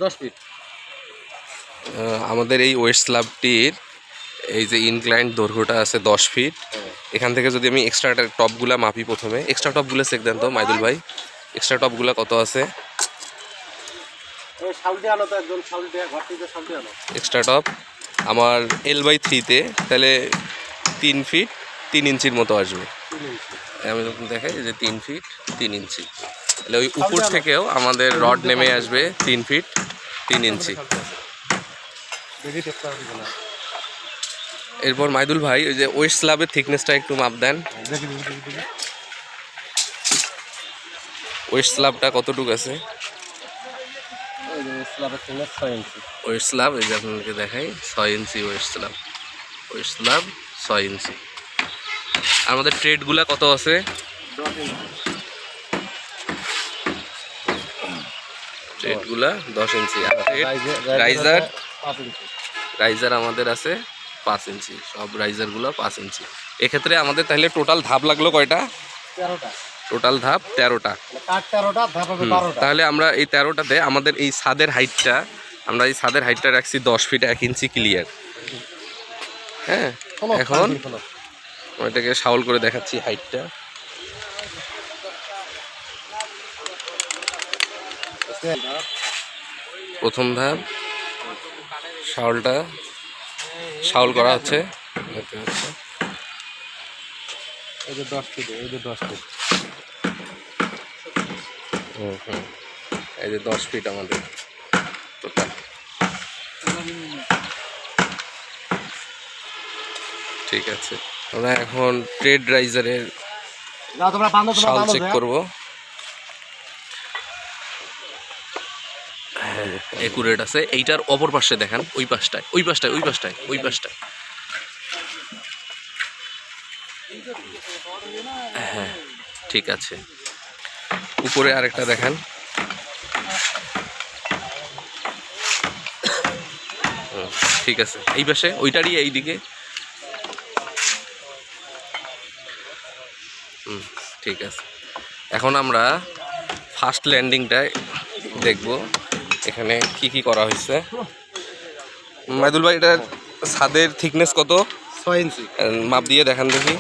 10 fit. আমাদের এই West স্ল্যাবটির এই যে ইনক্লাইন্ড দৈর্ঘ্যটা আছে 10 ফিট। এখান থেকে যদি আমি এক্সট্রা টপগুলা মাপি, প্রথমে এক্সট্রা টপগুলো চেক দেন তো মাইদুল ভাই, এক্সট্রা টপগুলা কত আছে? এক্সট্রা টপ আমার L/3-তে তাহলে 3 ফিট 3 ইঞ্চির মতো আসবে। আমি যখন দেখাই যে 3 ফিট 3 ইঞ্চি, তাহলে ওই উপর থেকেও আমাদের রড নেমে আসবে 3 ফিট 3 ইঞ্চি। এরপর মাইদুল ভাই ওই যে ওয়েস্ট স্ল্যাবের থিকনেসটা একটু মাপ দেন। ওয়েস্ট স্ল্যাবটা কতটুকু আছে? ওয়েস্ট স্ল্যাব এই যে আপনাদেরকে দেখাই 6 ইঞ্চি ওয়েস্ট স্ল্যাব। ওয়েস্ট স্ল্যাব 6 ইঞ্চি। আমাদের ট্রেডগুলা কত আছে? ট্রেডগুলা 10 ইঞ্চি। আর রাইজার আমাদের আছে 5 ইঞ্চি। সব রাইজারগুলো 5 ইঞ্চি। এক্ষেত্রে আমাদের তাহলে টোটাল ধাপ লাগলো কয়টা? 13টা। টোটাল ধাপ 13টা। তাহলে আমরা এই 13টাতে আমাদের এই ছাদের হাইটটা, আমরা এই ছাদের হাইটটা রাখছি 10 ফিট 1 ইঞ্চি ক্লিয়ার। হ্যাঁ, এখন ওইটাকে শাউল করে দেখাচ্ছি হাইটটা। প্রথম ধাপ শাউল করা হচ্ছে। এই যে 10 ফিট, এই যে 10 ফিট। এই যে 10 ফিট আমাদের টোটাল। ঠিক আছে, আমরা এখন ট্রেড রাইজারের শাল চেক করবো। একুরেট আছে। এইটার অপর পাশে দেখেন, ওই পাশটায়। হ্যাঁ ঠিক আছে, উপরে আরেকটা দেখেন। ঠিক আছে, এই পাশে ওইটারই এইদিকে। ঠিক আছে, এখন আমরা ফার্স্ট ল্যান্ডিংটায় দেখব এখানে কি কি করা হয়েছে। মাইদুল ভাই, এটার ছাদের থিকনেস কত? 6 ইঞ্চি। মাপ দিয়ে দেখান দেখি।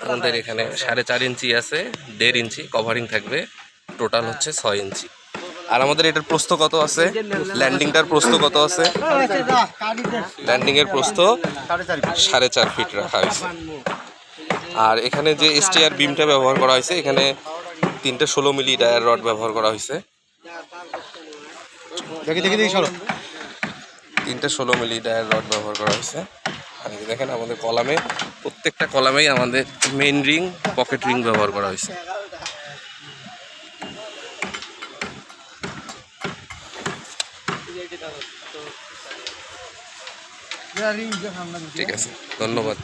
আমাদের এখানে 4.5 ইঞ্চি আছে, 1.5 ইঞ্চি কভারিং থাকবে, টোটাল হচ্ছে 6 ইঞ্চি। আর আমাদের এটার প্রস্থ কত আছে? ল্যান্ডিংটার প্রস্থ কত আছে? ল্যান্ডিংয়ের প্রস্থ 4.5 ফিট রাখা হয়েছে। আর এখানে যে স্টিয়ার বিমটা ব্যবহার করা হয়েছে, এখানে 3টে 16 মিলি ডায়ার রড ব্যবহার করা হয়েছে। 3টে 16 মিলি ডায়ার রড ব্যবহার করা হয়েছে। আর দেখেন আমাদের কলামে, প্রত্যেকটা কলামেই আমাদের মেইন রিং, পকেট রিং ব্যবহার করা হয়েছে। ঠিক আছে, ধন্যবাদ।